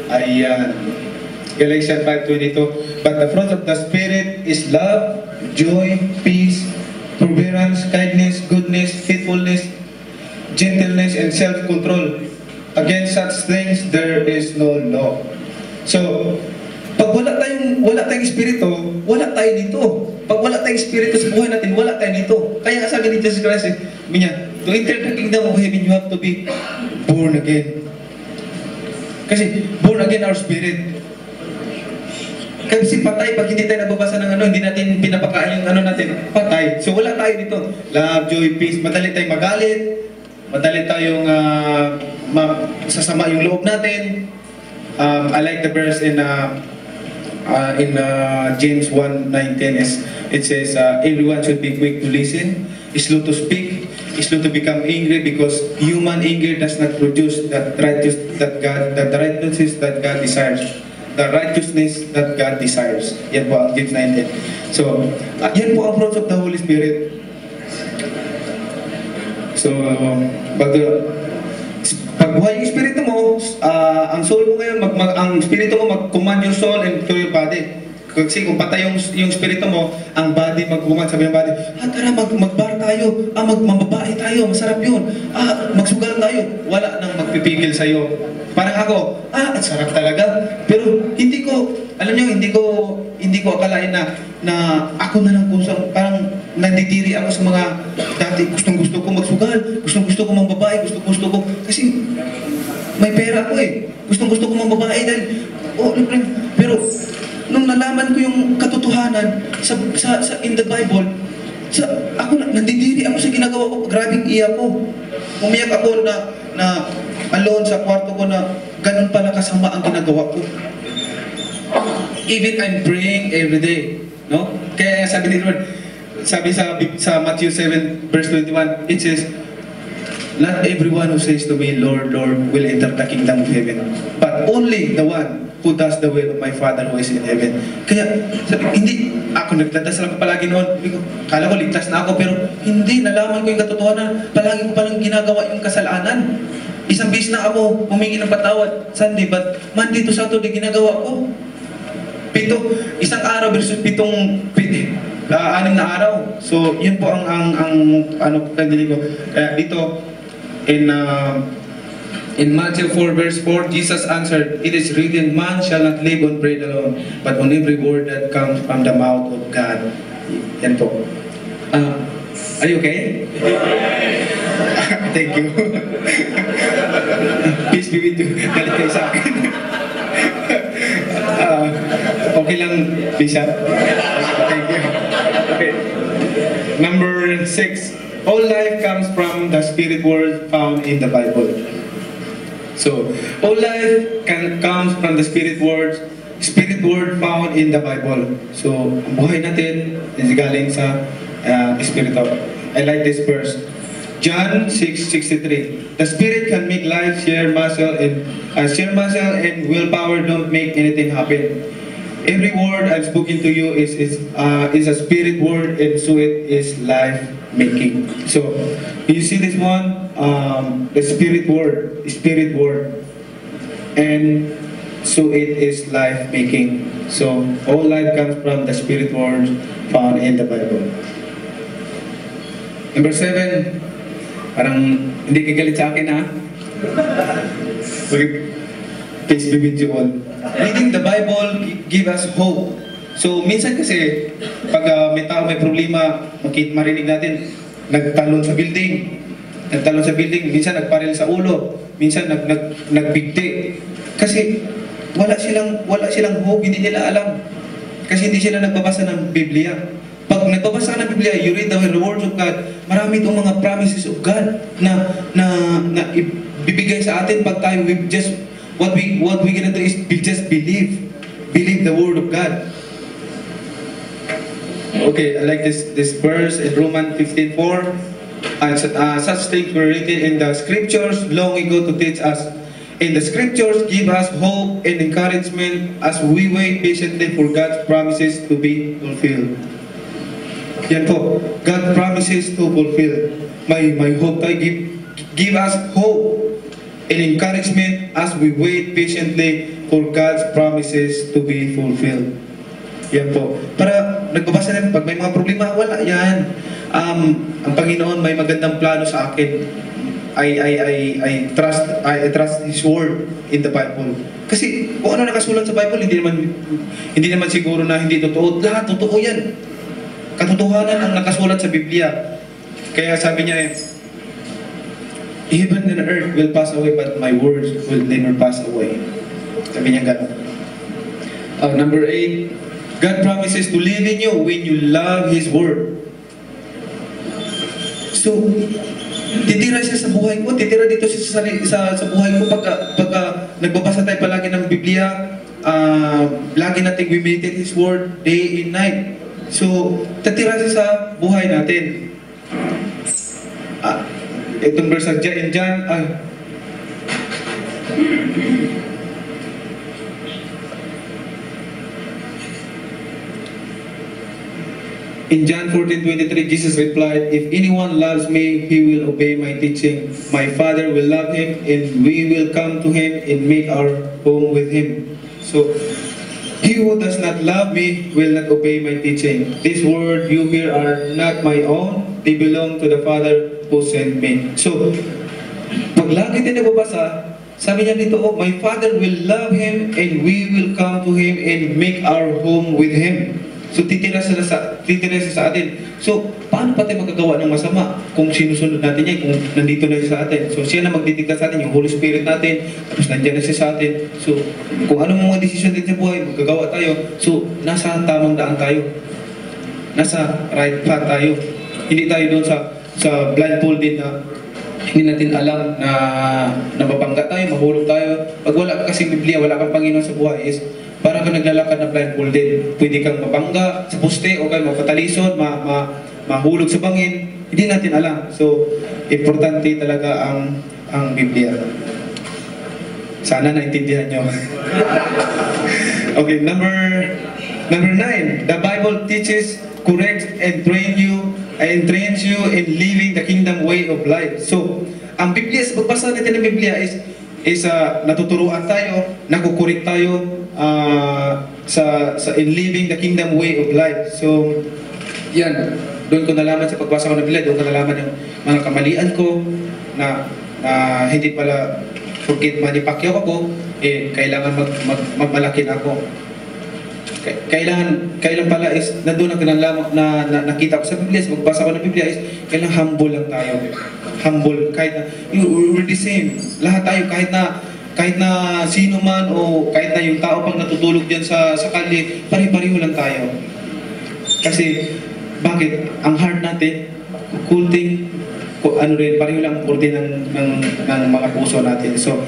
Ayan. Galatians 5:22. But the fruit of the Spirit is love, joy, peace, forbearance, kindness, goodness, faithfulness, gentleness, and self-control. Against such things, there is no law. So, pag wala tayong espiritu, wala tayo dito. Pag wala tayong espiritu sa buhay natin, wala tayo dito. Kaya sabi ni Jesus Christ, to enter the kingdom of heaven, you have to be born again. Kasi born again our spirit. Kasi patay, pag hindi tayo nagbabasa ng hindi natin pinapakain yung natin, patay. So wala tayo dito. Love, joy, peace, madali tayong magalit, madali tayong sasama yung loob natin. I like the verse in James 1:19, it says, everyone should be quick to listen, slow to speak, slow to become angry, because human anger does not produce the righteousness that God desires. The righteousness that God desires. Yan po ang James 19. So, yan po ang fruits of the Holy Spirit. So, pag buhay yung espiritu mo, ang soul mo ngayon, ang espiritu mo mag-command your soul and to your body. Kasi kung patay yung espiritu mo, ang body mag-command, sabi ng body, tara mag-bar tayo, magbabae tayo, masarap yun, magsugal tayo. Wala nang magpipigil sa'yo. Parang ako, ang sarap talaga. Pero hindi ko akalain na ako na lang kusang, parang nandidiri ako sa mga dati gustong-gusto ko magsugal, gustong-gusto ko mambabae, gustong-gusto ko, kasi may pera ako gustong-gusto ko mambabae dahil, pero nung nalaman ko yung katotohanan in the Bible, ako nandidiri ako sa ginagawa ko, grabing iyak ko. Umiyak ako na alone sa kwarto ko na ganun pala kasama ang ginagawa ko. Even I'm praying every day, no? Kaya sabi ni Lord, sabi sa Matthew 7 verse 21, it says, not everyone who says to me, Lord, Lord, will enter the kingdom of heaven, but only the one who does the will of my Father who is in heaven. Kaya, hindi, ako nagdadasal ako palagi noon. Kala ko ligtas na ako, pero hindi, nalaman ko yung katotohanan. Palagi ko palang ginagawa yung kasalanan. Isang bis na ako humingi ng patawad Sunday, but Monday to Saturday ginagawa ko. Isang araw versus 6 na araw. So, yun po ang kandili ko. Kaya dito, in Matthew 4 verse 4, Jesus answered, it is written, man shall not live on bread alone, but on every word that comes from the mouth of God. Yan po. Are you okay? Thank you. Peace be with you. Galit kayo sa akin. Okay lang, Bishop? Thank you. Okay. Number 6. All life comes from the spirit word found in the Bible. So, all life comes from the spirit word found in the Bible. So, ang buhay natin is galing sa Espiritu. I like this verse. John 6:63. The Spirit can make life share muscle and willpower don't make anything happen. Every word I've spoken to you is a spirit word, and so it is life making. So, you see this one, the spirit word, and so it is life making. So, all life comes from the spirit word found in the Bible. Number 7, parang hindi kagalit sa akin, ha? Peace be with you all. Reading the Bible give us hope. So, minsan kasi, pag may tao may problema, marinig natin, nagtalon sa building, minsan nagparil sa ulo, minsan nagbigti. Kasi, wala silang hope, hindi nila alam. Kasi hindi sila nagbabasa ng Biblia. Pag nagbabasa ng Biblia, you read the words of God, marami itong mga promises of God na ibibigay sa atin pag tayo what we gonna do is just believe the word of God. Okay, I like this verse in Romans 15:4. Such things were written in the scriptures long ago to teach us. And the scriptures give us hope and encouragement as we wait patiently for God's promises to be fulfilled. Yan po, God promises to fulfill. May hope tayo, give us hope and encouragement as we wait patiently for God's promises to be fulfilled. Yan po. Para nagbabasa natin, pag may mga problema, wala yan. Ang Panginoon may magandang plano sa akin. I trust His word in the Bible. Kasi kung ano nakasulat sa Bible, hindi naman siguro na hindi totoo. Lahat totoo yan. Katotohanan ang nakasulat sa Biblia. Kaya sabi niya, heaven and earth will pass away, but my words will never pass away. Sabi niya gano'n. Number 8, God promises to live in you when you love His word. So, titira siya sa buhay ko, titira dito siya sa buhay ko pagka nagbabasa tayo palagi ng Biblia, lagi natin we-meditate His word day and night. So, titira siya sa buhay natin. Itong verse in John, in John 14:23, Jesus replied, "If anyone loves me, he will obey my teaching. My Father will love him, and we will come to him and make our home with him." So, he who does not love me will not obey my teaching. These words you hear are not my own. They belong to the Father who sent me. So, pag lagi din nagbabasa, sabi niya dito, my Father will love him, and we will come to him and make our home with him. So, titira siya sa atin. So, paano pa tayo magagawa ng masama kung sinusunod natin yan, kung nandito na siya sa atin? So, siya na magdidikta sa atin, yung Holy Spirit natin, tapos nandiyan na siya sa atin. So, kung anong mga desisyon din sa buhay, magagawa tayo. So, nasa tamang daan tayo. Nasa right path tayo. Hindi tayo doon sa blindfolded na hindi natin alam na mababangga tayo, mahulog tayo. Pag wala ka kasing Biblia, wala kang Panginoon sa buhay, is para ka naglalakad na blindfolded. Pwede kang mabangga sa poste o kaya mapatalisod, mahulog sa bangin. Hindi natin alam. So, importante talaga ang Biblia. Sana naintindihan nyo. Okay, number 9. The Bible teaches, corrects, and trains you in living the kingdom way of life. So, ang Biblia, sa pagbasa natin ng Biblia is natuturuan tayo, nakukurik tayo in living the kingdom way of life. So, yan. Doon ko nalaman sa pagbasa ko ng Biblia, doon ko nalaman yung mga kamalian ko na hindi pala forget Manny Pacquiao ako, kailangan magmalaki na ako. Kailan pala is nandoon ang na nakita ko sa Biblia, sa pagbasa ko ng Biblia is kailangan humble lang tayo. Humble, kahit na we're the same. Lahat tayo, kahit na sino man o kahit na yung tao pang natutulog diyan sa kalye, pare-pareho lang tayo. Kasi bakit ang heart natin kulting pareho lang kurti ng mga puso natin. So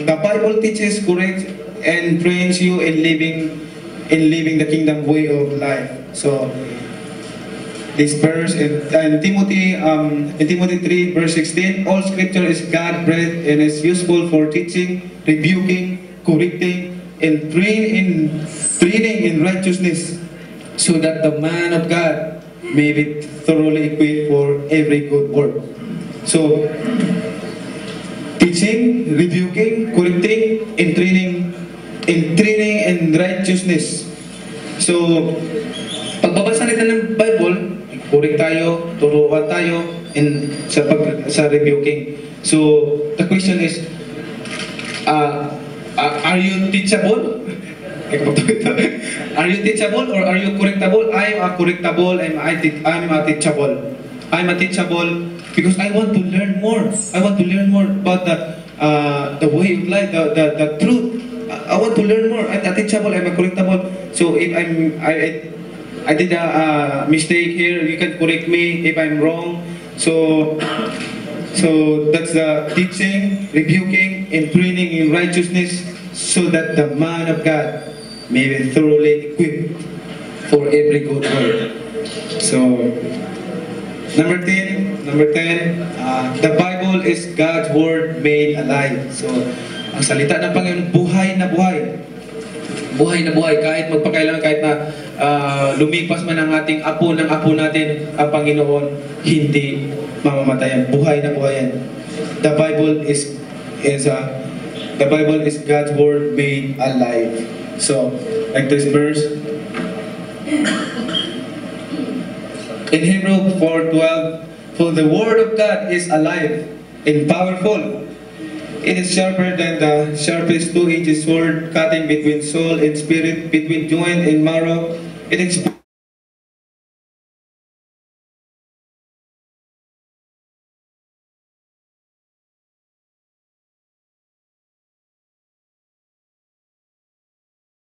the Bible teaches, corrects, and trains you in living the kingdom way of life. So this verse in Timothy 3 verse 16, all scripture is God-breathed and is useful for teaching, rebuking, correcting, and training in righteousness, so that the man of God may be thoroughly equipped for every good work. So, teaching, rebuking, correcting, and training in righteousness. So, pagbabasa natin ng Bible, correct tayo, turuan tayo, and sa rebuking. So, the question is, are you teachable? Are you teachable or are you correctable? I am correctable and I'm teachable. I'm teachable because I want to learn more. I want to learn more about the way of life, the truth. I want to learn more. I'm teachable. I'm correctable. So if I did a mistake here, you can correct me if I'm wrong. So that's the teaching, rebuking, and training in righteousness, so that the man of God may be thoroughly equipped for every good work. So, number 10, the Bible is God's Word made alive. So, ang salita ng Panginoon, buhay na buhay. Buhay na buhay, kahit magpakailangan, kahit na lumipas man ang ating apo ng apo natin, ang Panginoon, hindi mamamatayan. Buhay na buhay yan. The Bible is is the Bible is God's word made alive. So, like this verse in Hebrew 4:12, for the word of God is alive and powerful. It is sharper than the sharpest two-edged sword, cutting between soul and spirit, between joint and marrow. It